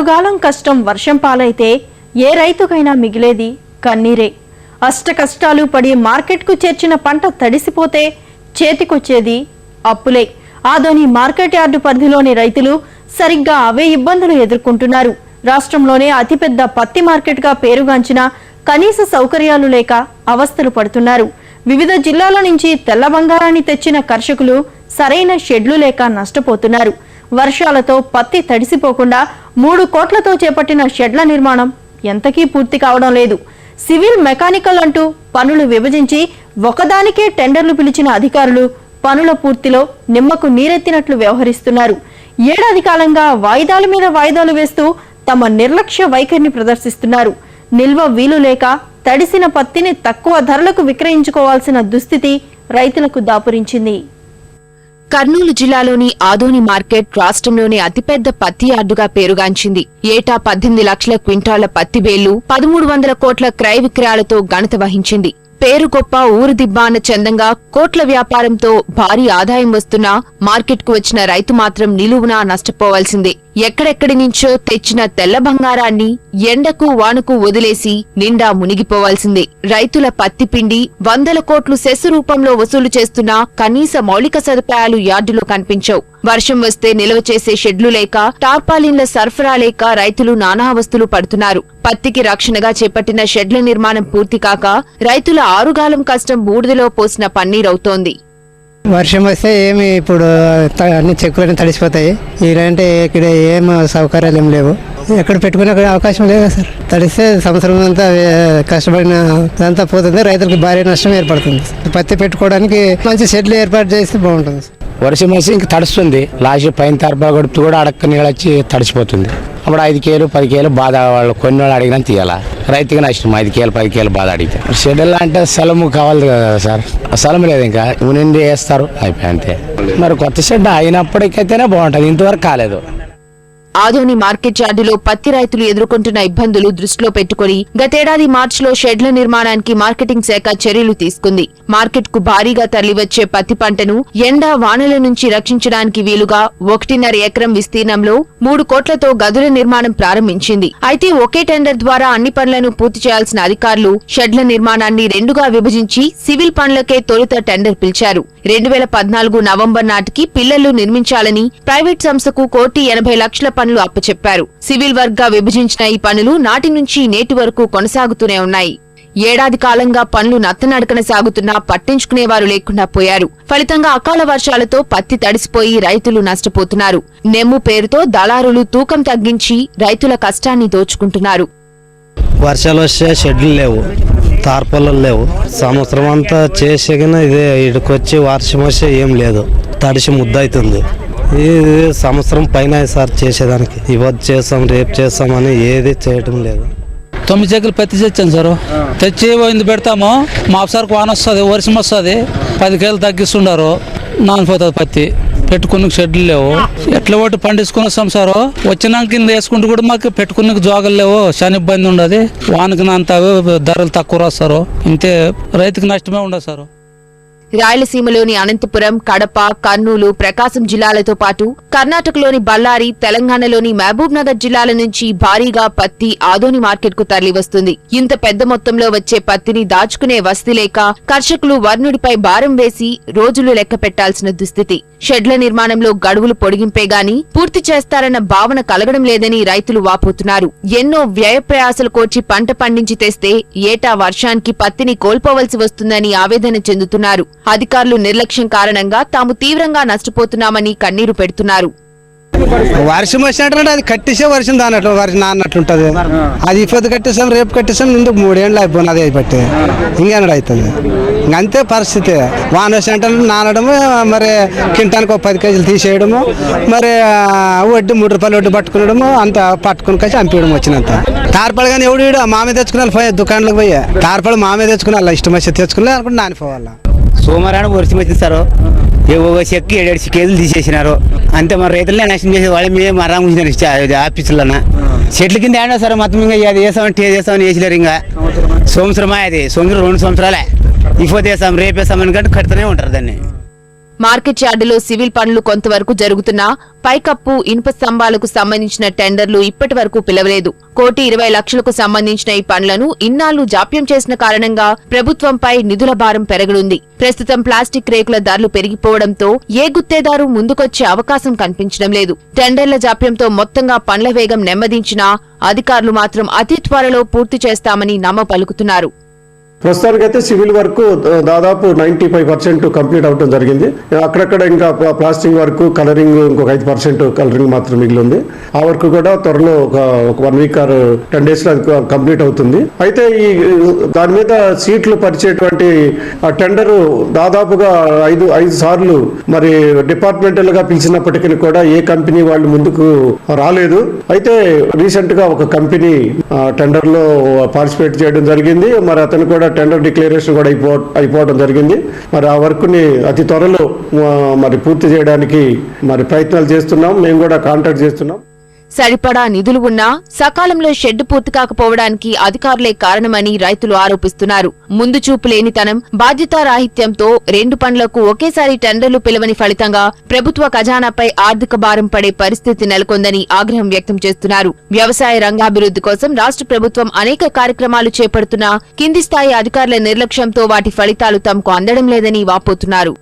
ఆరుగాలం కష్టం వర్షం పాలైతే ఏ రైతుకైనా మిగిలేది కన్నీరే. అష్ట కష్టాలు పడి మార్కెట్కు చేర్చిన పంట తడిసిపోతే చేతికొచ్చేది అప్పులే. ఆదోని మార్కెట్ యార్డు పరిధిలోని రైతులు సరిగ్గా అవే ఇబ్బందులు ఎదుర్కొంటున్నారు. రాష్ట్రంలోనే అతిపెద్ద పత్తి మార్కెట్గా పేరుగాంచిన కనీస సౌకర్యాలు లేక అవస్థలు పడుతున్నారు. వివిధ జిల్లాల నుంచి తెల్ల బంగారాన్ని తెచ్చిన కర్షకులు సరైన షెడ్లు లేక నష్టపోతున్నారు. వర్షాలతో పత్తి తడిసిపోకుండా 3 కోట్లతో చేపట్టిన షెడ్ల నిర్మాణం ఎంతకీ పూర్తి కావడం లేదు. సివిల్, మెకానికల్ అంటూ పనులు విభజించి ఒకదానికే టెండర్లు పిలిచిన అధికారులు పనుల పూర్తిలో నిమ్మకు నీరెత్తినట్లు వ్యవహరిస్తున్నారు. ఏడాది కాలంగా వాయిదాల మీద వాయిదాలు వేస్తూ తమ నిర్లక్ష్య వైఖరిని ప్రదర్శిస్తున్నారు. నిల్వ వీలు లేక తడిసిన పత్తిని తక్కువ ధరలకు విక్రయించుకోవాల్సిన దుస్థితి రైతులకు దాపురించింది. కర్నూలు జిల్లాలోని ఆదోని మార్కెట్ రాష్ట్రంలోని అతిపెద్ద పత్తి యార్డుగా పేరుగాంచింది. ఏటా 18 లక్షల క్వింటాళ్ల పత్తి బేళ్లు, 1300 కోట్ల క్రయ విక్రయాలతో ఘనత వహించింది. పేరు గొప్ప ఊరు దిబ్బ అన్న చందంగా కోట్ల వ్యాపారంతో భారీ ఆదాయం వస్తున్నా మార్కెట్కు వచ్చిన రైతు మాత్రం నిలువునా నష్టపోవాల్సిందే. ఎక్కడెక్కడి నుంచో తెచ్చిన తెల్ల బంగారాన్ని ఎండకు వానకు వదిలేసి నిండా మునిగిపోవాల్సిందే. రైతుల పత్తి పిండి 100 కోట్లు సెస్ రూపంలో వసూలు చేస్తున్నా కనీస మౌలిక సదుపాయాలు యార్డులో కనిపించవు. వర్షం వస్తే నిల్వ చేసే షెడ్లు లేక, టార్పాలిన్ల సరఫరా లేక రైతులు నానావస్థలు పడుతున్నారు. పత్తికి రక్షణగా చేపట్టిన షెడ్ల నిర్మాణం పూర్తి కాక రైతుల ఆరుగాలం కష్టం బూడిదలో పోసిన పన్నీరవుతోంది. వర్షం వస్తే ఏమి ఇప్పుడు అన్ని చెక్కులన్నీ తడిసిపోతాయి. ఇలాంటి ఇక్కడ ఏం సౌకర్యాలు ఏం లేవు. ఎక్కడ పెట్టుకునే అవకాశం లేదు సార్. తడిస్తే సంవత్సరం అంతా కష్టపడిన అంతా పోతుంది. రైతులకు భారీ నష్టం ఏర్పడుతుంది. పత్తి పెట్టుకోవడానికి మంచి షెడ్లు ఏర్పాటు చేస్తే బాగుంటుంది. వర్షం వస్తే ఇంక తడుస్తుంది. లాస్ట్ పైన తరపా గడుపుతూ కూడా అడక్క నీళ్ళు వచ్చి తడిసిపోతుంది. అప్పుడు 5 కేలు 10 కేలు బాధ వాళ్ళు కొన్ని వాళ్ళు అడిగినా తీయాలా. రైతుకి నష్టం 5 కేలు 10 కేలు బాధ అడిగితే. షెడ్యూల్ అంటే స్థలము కావాలి కదా సార్. స్థలం లేదు, ఇంకా నుండి వేస్తారు అయిపోయి అంతే. మరి కొత్త షెడ్ అయినప్పటికైతేనే బాగుంటుంది. ఇంతవరకు కాలేదు. ఆదోని మార్కెట్ యార్డులో పత్తి రైతులు ఎదుర్కొంటున్న ఇబ్బందులు దృష్టిలో పెట్టుకుని గతేడాది మార్చిలో షెడ్ల నిర్మాణానికి మార్కెటింగ్ శాఖ చర్యలు తీసుకుంది. మార్కెట్ కు భారీగా తరలివచ్చే పత్తి పంటను ఎండ, వానల నుంచి రక్షించడానికి వీలుగా 1.5 ఎకరం విస్తీర్ణంలో 3 కోట్లతో గదుల నిర్మాణం ప్రారంభించింది. అయితే ఒకే టెండర్ ద్వారా అన్ని పనులను పూర్తి చేయాల్సిన అధికారులు షెడ్ల నిర్మాణాన్ని 2గా విభజించి సివిల్ పనులకే తొలుత టెండర్ పిలిచారు. 2014 నవంబర్ నాటికి పిల్లర్లు నిర్మించాలని ప్రైవేట్ సంస్థకు 1.80 లక్షల పనులు అప్పచెప్పారు. సివిల్ వర్క్ గా విభజించిన ఈ పనులు నాటి నుంచి నేటి వరకు కొనసాగుతూనే ఉన్నాయి. ఏడాది కాలంగా పనులు నత్తనడకన సాగుతున్నా పట్టించుకునేవారు లేకుండా పోయారు. ఫలితంగా అకాల వర్షాలతో పత్తి తడిసిపోయి రైతులు నష్టపోతున్నారు. నెమ్ము పేరుతో దళారులు తూకం తగ్గించి రైతుల కష్టాన్ని దోచుకుంటున్నారు. వర్షాలు వస్తే షెడ్లు లేవు, తార్పలు లేవు. సంవత్సరం అంతా చేసేగిన ఇదే ఇటుకొచ్చి వర్షం వస్తే ఏం లేదు, తడిసి ముద్దవుతుంది. ఇది సంవత్సరం పైన సార్ చేసేదానికి. ఇవద్దు చేస్తాం, రేపు చేస్తామని ఏది చేయటం లేదు. 9 చెక్కులు పత్తి తెచ్చాను సార్. తెచ్చి పోయింది పెడతాము. మాసారికి వాన వస్తుంది, వర్షం వస్తుంది, 10 కేలు తగ్గిస్తుండారు. నానిపోతుంది పత్తి. పెట్టుకున్న షెడ్లు లేవు. ఎట్లా ఒకటి పండించుకుని వస్తాం సార్. వచ్చినాక కింద వేసుకుంటూ కూడా మాకు పెట్టుకునే జోగలు లేవు. చాలా ఇబ్బంది ఉండదు. వానకి అంత ధరలు తక్కువ రాస్తారు. ఇంతే, రైతుకి నష్టమే ఉండదు సార్. రాయలసీమలోని అనంతపురం, కడప, కర్నూలు, ప్రకాశం జిల్లాలతో పాటు కర్ణాటకలోని బళ్లారి, తెలంగాణలోని మహబూబ్ నగర్ జిల్లాల నుంచి భారీగా పత్తి ఆదోని మార్కెట్ కు తరలివస్తుంది. ఇంత పెద్ద మొత్తంలో వచ్చే పత్తిని దాచుకునే వసతి లేక కర్షకులు వర్ణుడిపై భారం వేసి రోజులు లెక్క పెట్టాల్సిన దుస్థితి. షెడ్ల నిర్మాణంలో గడువులు పొడిగింపే గాని పూర్తి చేస్తారన్న భావన కలగడం లేదని రైతులు వాపోతున్నారు. ఎన్నో వ్యయ ప్రయాసలు కోర్చి పంట పండించి తెస్తే ఏటా వర్షానికి పత్తిని కోల్పోవలసి వస్తుందని ఆవేదన చెందుతున్నారు. అధికారులు నిర్లక్ష్యం కారణంగా తాము తీవ్రంగా నష్టపోతున్నామని కన్నీరు పెడుతున్నారు. వర్షం వచ్చినట్టు అది కట్టేసే వర్షం దానట్లు వర్షం నాన్నట్లుంటది. అది ఇప్పుడు కట్టేసాం, రేపు కట్టేసాం, ఇందుకు 3 ఏళ్ళు అయిపోయినది. అది అయిపోతే ఇంకేనాడు అవుతుంది. ఇంకంతే పరిస్థితి. వాన వచ్చినట్టు నానడము, మరి కింటానికి 10 కేజీలు తీసేయడము, మరి వడ్డీ 3 రూపాయలు వడ్డీ పట్టుకునడము, అంత పట్టుకుని కలిసి అంపేయడం వచ్చినంత. తార్పలు కానీ ఎవడు మామే తెచ్చుకున్నాను, పోయి దుకాణంలోకి పోయి తార్పలు మామే తెచ్చుకున్నా, ఇష్టం వచ్చి తెచ్చుకున్నా అనుకుంటే నానిపోవాలా. సోమవారం వర్షం వచ్చింది సార్. చెక్కి 7 కేజీలు తీసేసినారు. అంతే. మన రైతులనే నష్టం చేసే వాళ్ళు మేము మరాంగుంచినారు ఆఫీసులోన. చెట్ల కింద ఏడా సార్ మొత్తం. ఇంకా అది వేసామని వేసామని వేసినారు. ఇంకా సంవత్సరమా, అది సంవత్సరం 2 సంవత్సరాలే. ఇప్పుడు వేసాం, రేపు వేసామని కంటే కడుతూనే ఉంటారు దాన్ని. మార్కెట్ యార్డులో సివిల్ పనులు కొంతవరకు జరుగుతున్నా పైకప్పు, ఇనుప స్తంభాలకు సంబంధించిన టెండర్లు ఇప్పటి వరకు పిలవలేదు. 1,20,00,000కు సంబంధించిన ఈ పనులను ఇన్నాళ్లు జాప్యం చేసిన కారణంగా ప్రభుత్వంపై నిధుల భారం పెరగనుంది. ప్రస్తుతం ప్లాస్టిక్ రేకుల ధరలు పెరిగిపోవడంతో ఏ గుత్తేదారు ముందుకొచ్చే అవకాశం కనిపించడం లేదు. టెండర్ల జాప్యంతో మొత్తంగా పనుల వేగం నెమ్మదించినా అధికారులు మాత్రం అతి త్వరలో పూర్తి చేస్తామని నమ్మ పలుకుతున్నారు. ప్రస్తుతానికైతే సివిల్ వర్క్ దాదాపు 95% కంప్లీట్ అవడం జరిగింది. అక్కడక్కడ ఇంకా ప్లాస్టింగ్ వర్క్, కలరింగ్ ఇంకొక 5% కలరింగ్ మాత్రం మిగిలి ఉంది. ఆ వర్క్ కూడా త్వరలో ఒక 1 వీక్ ఆర్ 10 days లో కంప్లీట్ అవుతుంది. అయితే ఈ దాని మీద సీట్లు పరిచేటువంటి టెండర్ దాదాపుగా 5 సార్లు మరి డిపార్ట్మెంటల్ గా పిలిచినప్పటికీ కూడా ఏ కంపెనీ వాళ్ళు ముందుకు రాలేదు. అయితే రీసెంట్ గా ఒక కంపెనీ టెండర్ లో పార్టిసిపేట్ చేయడం జరిగింది. మరి అతను కూడా టెండర్ డిక్లరేషన్ కూడా అయిపోవడం జరిగింది. మరి ఆ వర్క్ ని అతి త్వరలో మరి పూర్తి చేయడానికి మరి ప్రయత్నాలు చేస్తున్నాం. మేము కూడా కాంటాక్ట్ చేస్తున్నాం. సరిపడా నిధులు ఉన్నా సకాలంలో షెడ్డు పూర్తి కాకపోవడానికి అధికారులే కారణమని రైతులు ఆరోపిస్తున్నారు. ముందు చూపు లేనితనం, బాధ్యతారాహిత్యంతో 2 పనులకు ఒకేసారి టెండర్లు పిలవని ఫలితంగా ప్రభుత్వ ఖజానాపై ఆర్థిక భారం పడే పరిస్థితి నెలకొందని ఆగ్రహం వ్యక్తం చేస్తున్నారు. వ్యవసాయ రంగాభివృద్ధి కోసం రాష్ట్ర ప్రభుత్వం అనేక కార్యక్రమాలు చేపడుతున్నా కింది స్థాయి అధికారుల నిర్లక్ష్యంతో వాటి ఫలితాలు తమకు అందడం లేదని వాపోతున్నారు.